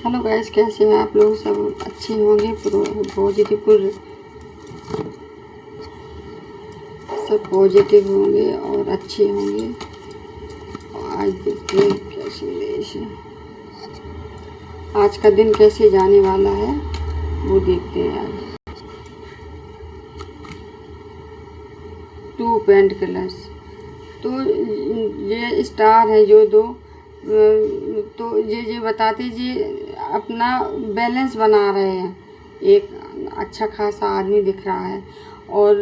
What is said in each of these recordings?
Hello guys, कैसे हैं आप लोग? सब अच्छे होंगे, पॉजिटिव सब पॉजिटिव होंगे और अच्छे होंगे। आज देखते हैं क्या संदेश है, आज का दिन कैसे जाने वाला है वो देखते हैं। आज 2 पेंट कलर्स, तो ये स्टार है जो दो, तो ये बताते जी अपना बैलेंस बना रहे हैं। एक अच्छा खासा आदमी दिख रहा है और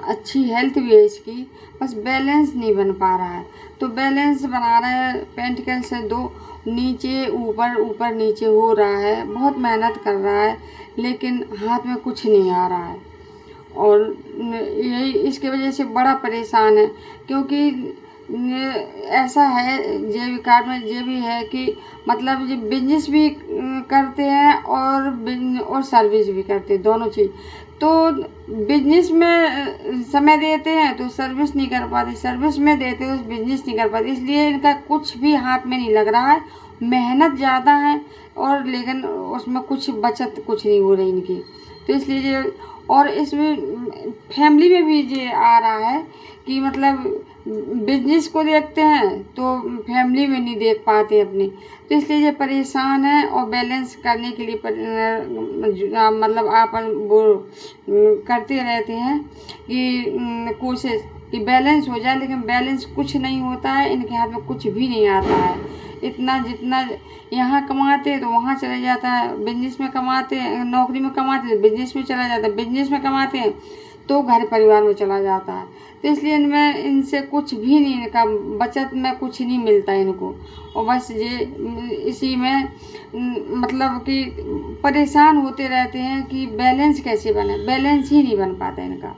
अच्छी हेल्थ भी है इसकी, बस बैलेंस नहीं बन पा रहा है। तो बैलेंस बना रहा है पेंटिकल से, 2 नीचे ऊपर ऊपर नीचे हो रहा है, बहुत मेहनत कर रहा है लेकिन हाथ में कुछ नहीं आ रहा है। और यही इसकी वजह से बड़ा परेशान है, क्योंकि ऐसा है जे कार्ड में ये भी है कि मतलब ये बिजनेस भी करते हैं और सर्विस भी करते हैं, दोनों चीज़। तो बिजनेस में समय देते हैं तो सर्विस नहीं कर पाते, सर्विस में देते हैं तो बिजनेस नहीं कर पाते, इसलिए इनका कुछ भी हाथ में नहीं लग रहा है। मेहनत ज़्यादा है और लेकिन उसमें कुछ बचत कुछ नहीं हो रही इनकी। तो इसलिए और इसमें फैमिली में भी ये आ रहा है कि मतलब बिजनेस को देखते हैं तो फैमिली में नहीं देख पाते अपने, तो इसलिए ये परेशान है। और बैलेंस करने के लिए मतलब आप वो करते रहते हैं कि कोशिश कि बैलेंस हो जाए, लेकिन बैलेंस कुछ नहीं होता है, इनके हाथ में कुछ भी नहीं आता है। इतना जितना यहाँ कमाते तो वहाँ चला जाता है, बिजनेस में कमाते हैं, नौकरी में कमाते तो बिजनेस में चला जाता है, बिजनेस में कमाते हैं तो घर परिवार में चला जाता है। तो इसलिए इनमें इनसे कुछ भी नहीं, इनका बचत में कुछ नहीं मिलता इनको, और बस ये इसी में मतलब कि परेशान होते रहते हैं कि बैलेंस कैसे बने, बैलेंस ही नहीं बन पाता इनका।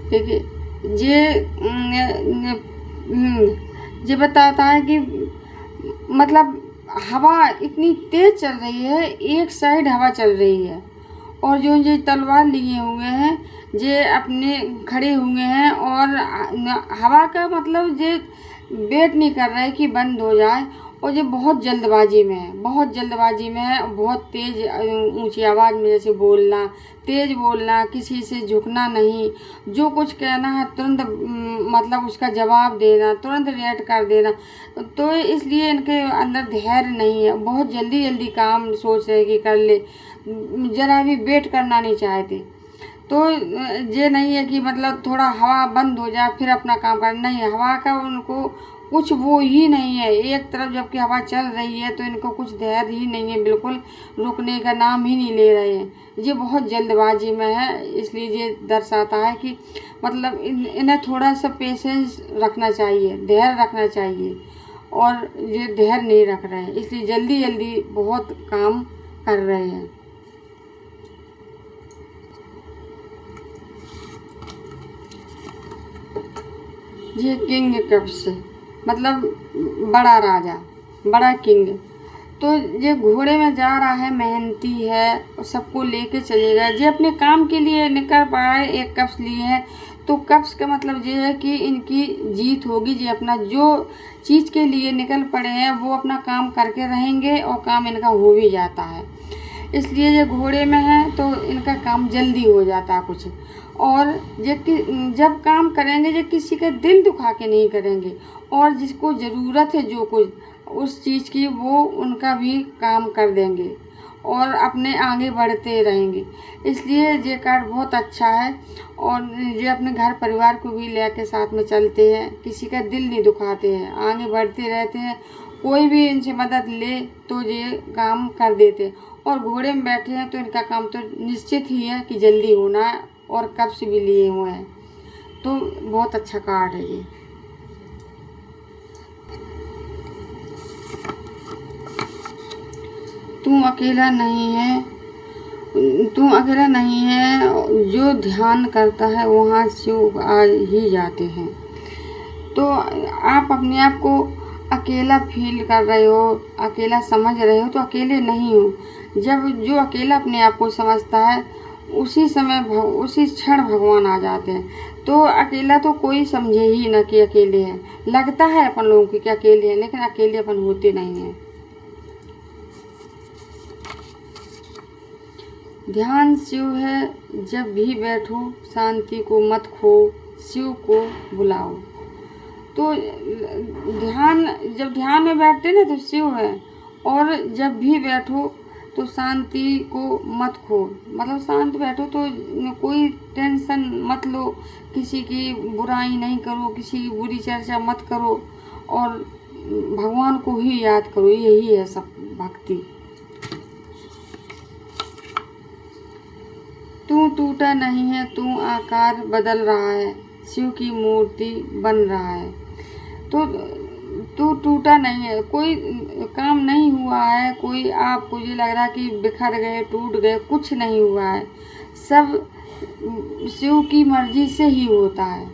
देखिए ये बताता है कि मतलब हवा इतनी तेज चल रही है, एक साइड हवा चल रही है, और जो ये तलवार लिए हुए हैं ये अपने खड़े हुए हैं, और हवा का मतलब ये वेट नहीं कर रहा है कि बंद हो जाए, और ये बहुत जल्दबाजी में है, बहुत जल्दबाजी में है। बहुत तेज़ ऊंची आवाज़ में जैसे बोलना, तेज़ बोलना, किसी से झुकना नहीं, जो कुछ कहना है तुरंत मतलब उसका जवाब देना, तुरंत रिएक्ट कर देना। तो इसलिए इनके अंदर धैर्य नहीं है, बहुत जल्दी जल्दी काम सोच रहे कि कर ले, ज़रा भी वेट करना नहीं चाहते। तो ये नहीं है कि मतलब थोड़ा हवा बंद हो जाए फिर अपना काम करना, नहीं, हवा का उनको कुछ वो ही नहीं है। एक तरफ जबकि हवा चल रही है तो इनको कुछ धैर्य ही नहीं है, बिल्कुल रुकने का नाम ही नहीं ले रहे हैं, ये बहुत जल्दबाजी में है। इसलिए ये दर्शाता है कि मतलब इन्हें थोड़ा सा पेशेंस रखना चाहिए, धैर्य रखना चाहिए, और ये धैर्य नहीं रख रहे हैं, इसलिए जल्दी जल्दी बहुत काम कर रहे हैं। ये किंग कप्स मतलब बड़ा राजा, बड़ा किंग। तो ये घोड़े में जा रहा है, मेहनती है, सबको लेके चलेगा। ये अपने काम के लिए निकल पाए, एक कप्स लिए हैं, तो कप्स का मतलब ये है कि इनकी जीत होगी। ये अपना जो चीज़ के लिए निकल पड़े हैं वो अपना काम करके रहेंगे, और काम इनका हो भी जाता है। इसलिए ये घोड़े में है तो इनका काम जल्दी हो जाता है कुछ। और जब काम करेंगे ये किसी का दिल दुखा के नहीं करेंगे, और जिसको ज़रूरत है जो कुछ उस चीज़ की वो उनका भी काम कर देंगे और अपने आगे बढ़ते रहेंगे। इसलिए ये कार्ड बहुत अच्छा है, और ये अपने घर परिवार को भी लेके साथ में चलते हैं, किसी का दिल नहीं दुखाते हैं, आगे बढ़ते रहते हैं। कोई भी इनसे मदद ले तो ये काम कर देते हैं, और घोड़े में बैठे हैं तो इनका काम तो निश्चित ही है कि जल्दी होना है, और कप्स भी लिए हुए हैं। तो बहुत अच्छा कार्ड है ये। तू अकेला नहीं है, तू अकेला नहीं है, जो ध्यान करता है वहाँ शिव आ ही जाते हैं। तो आप अपने आप को अकेला फील कर रहे हो, अकेला समझ रहे हो, तो अकेले नहीं हो। जब जो अकेला अपने आप को समझता है उसी समय उसी क्षण भगवान आ जाते हैं। तो अकेला तो कोई समझे ही ना कि अकेले हैं। लगता है अपन लोगों को कि अकेले हैं, लेकिन अकेले अपन होते नहीं हैं। ध्यान शिव है, जब भी बैठो शांति को मत खो, शिव को बुलाओ। तो जब ध्यान में बैठते ना तो शिव है, और जब भी बैठो तो शांति को मत खो, मतलब शांत बैठो तो कोई टेंशन मत लो, किसी की बुराई नहीं करो, किसी की बुरी चर्चा मत करो, और भगवान को ही याद करो। यही है सब भक्ति। तू टूटा नहीं है, तू आकार बदल रहा है, शिव की मूर्ति बन रहा है। तो तू टूटा नहीं है, कोई काम नहीं हुआ है, कोई आपको ये लग रहा कि बिखर गए, टूट गए, कुछ नहीं हुआ है। सब शिव की मर्जी से ही होता है।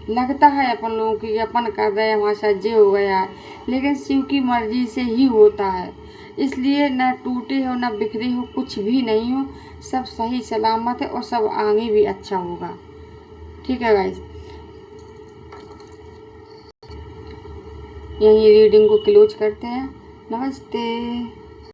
लगता है अपन लोगों की अपन कर रहे हैं, हमारे साथ ये हो गया है, लेकिन शिव की मर्जी से ही होता है। इसलिए न टूटे हो न बिखरे हो, कुछ भी नहीं हो, सब सही सलामत है और सब आगे भी अच्छा होगा। ठीक है गाइस, यहीं रीडिंग को क्लोज करते हैं। नमस्ते।